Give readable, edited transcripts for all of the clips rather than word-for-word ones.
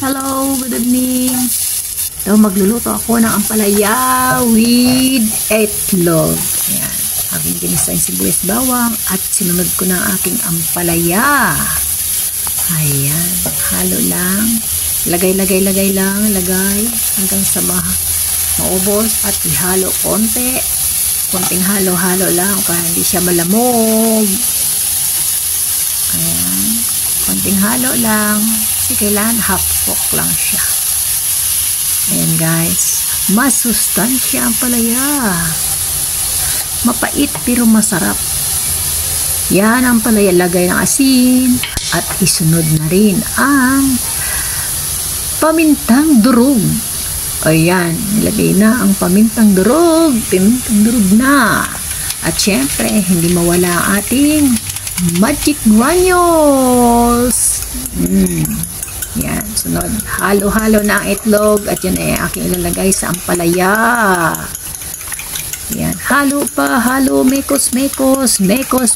Hello, good evening. Ito, magluluto ako ng ampalaya with itlog. Ayan, aking ginisa yung sibuyas bawang at sinunod ko ng aking ampalaya. Ayan, halo lang. Lagay hanggang sa maubos at ihalo konting halo lang para hindi siya malamog. Ayan, konting halo lang kasi kailangan half cook lang siya. Ayan guys, masustansya ang palaya, mapait pero masarap. Yan ang palaya, lagay ng asin at isunod na rin ang pamintang durog. Ayan, nilagay na ang pamintang durog na. At syempre, hindi mawala ang ating magic granules. Yan, sunod. Halo-halo na ang itlog at yan ay aking ilalagay sa ampalaya. Yan, halo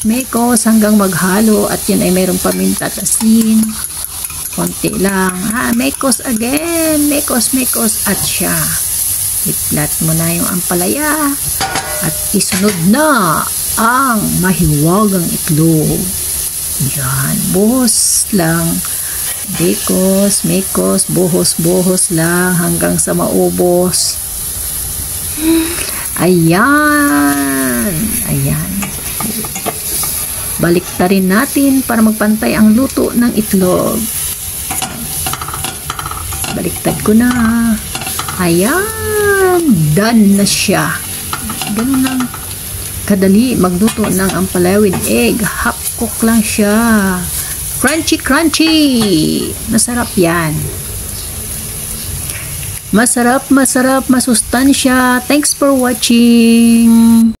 mekos hanggang maghalo at yan ay mayroong paminta at asin. Konti lang. Mekos again. Mekos at siya. I-flat mo na yung ampalaya at isunod na ang mahiwagang itlog. Yan. Buhos lang. Mekos. Buhos lang hanggang sa maubos. Ayan. Baliktarin natin para magpantay ang luto ng itlog. Baliktad ko na. Ayan. Done na siya. Ganun lang kadali magluto ng ampalaya with egg. Half cook lang siya. Crunchy. Masarap yan. Masarap, masustansya. Thanks for watching.